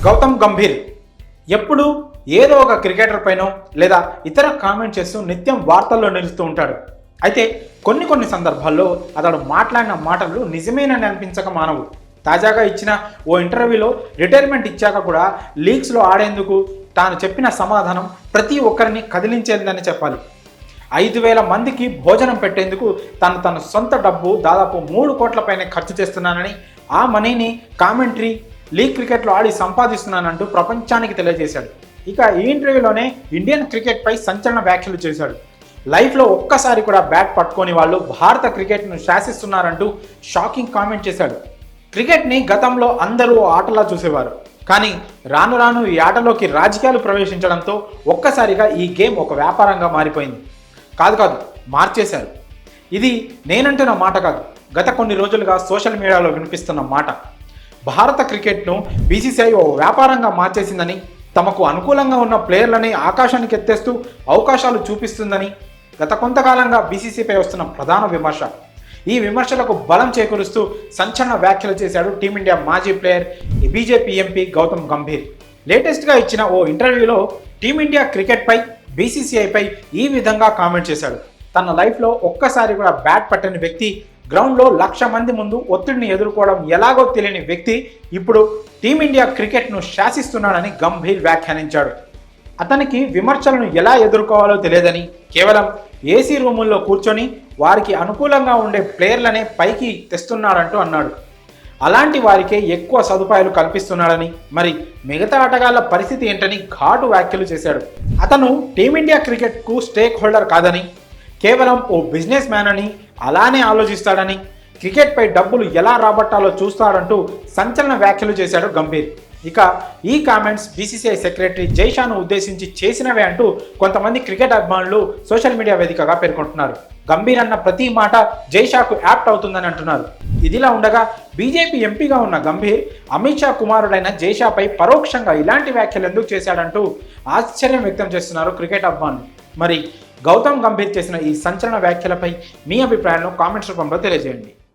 గౌతమ్ గంభీర్ ఎప్పుడు ఏదో ఒక క్రికెటర్ పైనో లేదా ఇతర కామెంట్ చేస్తూ నిత్యం వార్తల్లో నిలుస్తూ ఉంటాడు. అయితే కొన్ని సందర్భాల్లో అతడు మాట్లాడిన మాటలు నిజమేనని అనిపించక మానవు. తాజాగా ఇచ్చిన ఓ ఇంటర్వ్యూలో రిటైర్మెంట్ ఇచ్చాక కూడా లీగ్స్లో ఆడేందుకు తాను చెప్పిన సమాధానం ప్రతి ఒక్కరిని కదిలించేదని చెప్పాలి. 5,000 మందికి భోజనం పెట్టేందుకు తన సొంత డబ్బు దాదాపు 3 కోట్ల పైన ఖర్చు చేస్తున్నానని, ఆ మనీని కామెంటరీ లీగ్ క్రికెట్లో ఆడి సంపాదిస్తున్నానంటూ ప్రపంచానికి తెలియజేశాడు. ఇక ఈ ఇంటర్వ్యూలోనే ఇండియన్ క్రికెట్పై సంచలన వ్యాఖ్యలు చేశాడు. లైఫ్లో ఒక్కసారి కూడా బ్యాట్ పట్టుకొని వాళ్ళు భారత క్రికెట్ను శాసిస్తున్నారంటూ షాకింగ్ కామెంట్ చేశాడు. క్రికెట్ని గతంలో అందరూ ఆటలా చూసేవారు, కానీ రాను ఈ ఆటలోకి రాజకీయాలు ప్రవేశించడంతో ఒక్కసారిగా ఈ గేమ్ ఒక వ్యాపారంగా మారిపోయింది. కాదు మార్చేశారు. ఇది నేనంటున్న మాట కాదు, గత కొన్ని రోజులుగా సోషల్ మీడియాలో వినిపిస్తున్న మాట. భారత క్రికెట్ను బీసీసీఐ ఓ వ్యాపారంగా మార్చేసిందని, తమకు అనుకూలంగా ఉన్న ప్లేయర్లని ఆకాశానికి ఎత్తేస్తూ అవకాశాలు చూపిస్తుందని గత కొంతకాలంగా బీసీసీపై వస్తున్న ప్రధాన విమర్శ. ఈ విమర్శలకు బలం చేకూరుస్తూ సంచలన వ్యాఖ్యలు చేశాడు టీమిండియా మాజీ player BJP MP Gautam Gambhir. లేటెస్ట్గా ఇచ్చిన ఓ ఇంటర్వ్యూలో టీమిండియా క్రికెట్పై బీసీసీఐపై ఈ విధంగా కామెంట్ చేశాడు. తన లైఫ్లో ఒక్కసారి కూడా బ్యాట్ పట్టని వ్యక్తి, గ్రౌండ్లో 1,00,000 మంది ముందు ఒత్తిడిని ఎదుర్కోవడం ఎలాగో తెలియని వ్యక్తి ఇప్పుడు టీమిండియా క్రికెట్ను శాసిస్తున్నాడని గంభీర్ వ్యాఖ్యానించాడు. అతనికి విమర్శలను ఎలా ఎదుర్కోవాలో తెలియదని, కేవలం ఏసీ రూముల్లో కూర్చొని వారికి అనుకూలంగా ఉండే ప్లేయర్లనే పైకి తెస్తున్నాడంటూ అన్నాడు. అలాంటి వారికే ఎక్కువ సదుపాయాలు కల్పిస్తున్నాడని, మరి మిగతా ఆటగాళ్ల పరిస్థితి ఏంటని ఘాటు వ్యాఖ్యలు చేశాడు. అతను టీమిండియా క్రికెట్కు స్టేక్ హోల్డర్ కాదని, కేవలం ఓ బిజినెస్ మ్యాన్ అని, అలానే ఆలోచిస్తాడని, క్రికెట్పై డబ్బులు ఎలా రాబట్టాలో చూస్తాడంటూ సంచలన వ్యాఖ్యలు చేశాడు గంభీర్. ఇక ఈ కామెంట్స్ బీసీసీఐ సెక్రటరీ జైషాను ఉద్దేశించి చేసినవే అంటూ కొంతమంది క్రికెట్ అభిమానులు సోషల్ మీడియా వేదికగా పేర్కొంటున్నారు. గంభీర్ అన్న ప్రతి మాట జైషాకు యాప్ట్ అవుతుందని అంటున్నారు. ఇదిలా ఉండగా బీజేపీ ఎంపీగా ఉన్న గంభీర్ అమిత్ షా కుమారుడైన జైషాపై పరోక్షంగా ఇలాంటి వ్యాఖ్యలు ఎందుకు చేశాడంటూ ఆశ్చర్యం వ్యక్తం చేస్తున్నారు క్రికెట్ అభిమానులు. మరి గౌతమ్ గంభీర్ చేసిన ఈ సంచలన వ్యాఖ్యలపై మీ అభిప్రాయాలను కామెంట్స్ రూపంలో తెలియజేయండి.